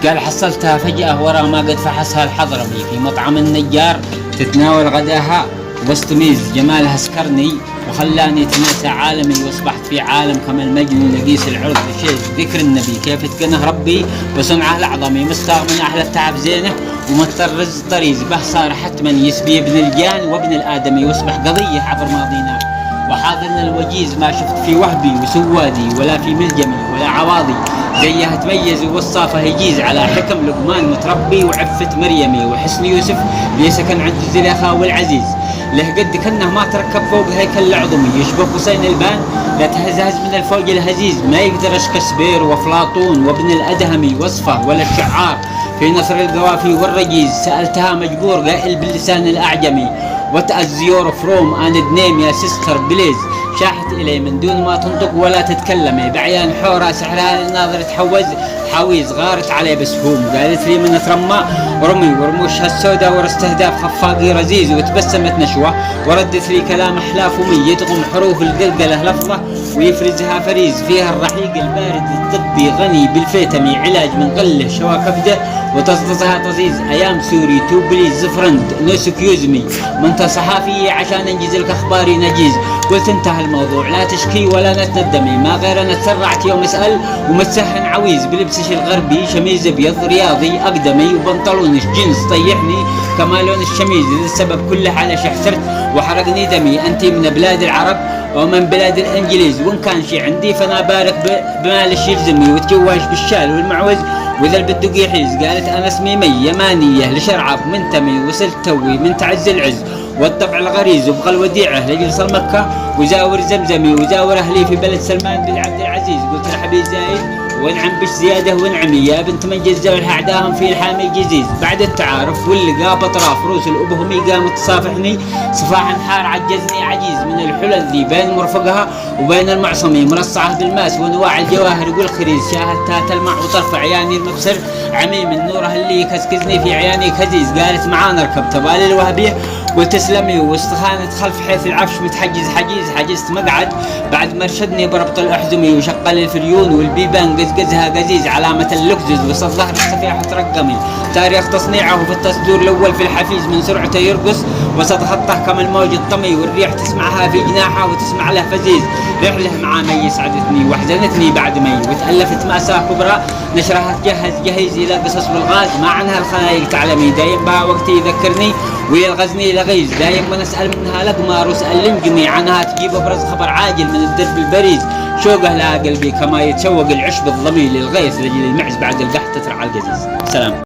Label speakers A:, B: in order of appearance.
A: قال حصلتها فجأة ورا ما قد فحصها الحضرمي في مطعم النجار تتناول غداها وسط ميز. جمالها سكرني وخلاني تناسى عالمي، واصبحت في عالم كما المجنون نقيس العرض بشيء ذكر النبي. كيف اتقنه ربي وصنعه العظمي، مستاغ من احلى التعب زينه ومضطر رز طريز به. صار حتما يسبي ابن الجان وابن الادمي، واصبح قضيه عبر ماضينا وحاضرنا الوجيز. ما شفت في وهبي وسوادي ولا في ملجمي ولا عواضي زيها تميز ووصافه يجيز. على حكم لقمان متربي وعفة مريمي، وحسن يوسف ليسكن عند زليخا والعزيز. له قد كنه ما تركب فوق هيكل العظمي، يشبه حسين البان لا تهزهز من الفوق الهزيز. ما يقدر شكسبير وافلاطون وابن الادهمي وصفه ولا الشعار في نصر القوافي والرجيز. سألتها مجبور قائل باللسان الأعجمي، وتأزيور فروم أند نيم يا سيستر بليز. شاحت إلي من دون ما تنطق ولا تتكلمي، بعيان حورة سحرها الناظر تحوز حويز. غارت علي بسهوم قالت لي من ترمى ورمي ورموشها السوداء ورستهداف خفاقي رزيز. وتبسمت نشوة وردت لي كلام أحلى فمي، يدغم حروف القلقلة لفظة ويفرزها فريز. فيها الرحيق البارد الطبي غني بالفيتامي، علاج من قله شوا كبده وتصدصها تزيز. ايام سوري تو بليز فرند نو سكيوزمي، منت صحافي عشان انجز لك اخباري نجيز. قلت انتهى الموضوع لا تشكي ولا نتندمي، ما غير انا تسرعت يوم اسال ومتسهن عويز. بلبسش الغربي شميز ابيض رياضي اقدمي، وبنطلونش جينز طيحني كما لون الشميز. السبب كله على شحترت وحرقني دمي. انت من بلاد العرب ومن بلاد الانجليز، وان كان شي عندي فانا بارك بمال الشي يلزمني. وتجواش بالشال والمعوز واذا البدق يحيز. قالت انا اسمي مي يمانيه لشرعب منتمي، وصلت توي من تعز العز والطبع الغريز. وابغى الوديعه لجلس مكه وزاور زمزمي، وزاور اهلي في بلد سلمان بن عبد العزيز. قلت رحبي زايد وانعم بش زياده وانعمي، يا بنت من جزوا اعداهم في الحامي الجزيز. بعد التعارف واللقاء بطراف روس الابهمي قامت تصافحني صفاح حار عجزني عجيز. من الحلل ذي بين مرفقها وبين المعصمي، مرصعه بالماس وانواع الجواهر والخريز. شاهدتها تلمع وطرف عياني المبصر عمي، من نورها اللي يكسكزني في عياني كزيز. قالت معانا اركب تبالي الوهبيه وتسلمي، واستخانت خلف حيث العفش متحجز حجيز. حجزت مقعد بعد ما ارشدني بربط الاحزمي، وشقل الفريون والبيبان قزقزها قزيز. علامة اللكزز وسط ظهر الصفيحة ترقمي، تاريخ تصنيعه في التصدور الاول في الحفيز. من سرعته يرقص وسط خطه كما الموج الطمي، والريح تسمعها في جناحه وتسمع له فزيز. رحله مع مي سعدتني وحزنتني بعد مي، وتألفت مأساة كبرى نشرها جهز الى قصص بالغاز. ما عنها الخلايق تعلمي، دايم بها وقتي يذكرني ويلغزني لغيز. دايم ما نسأل منها لقمار واسأل لنجمي عنها، تجيب ابرز خبر عاجل من الدرب البريز. شوقه لها قلبي كما يتشوق العشب الضمي للغيث، لجل المعز بعد القحط ترعى القزيز. سلام.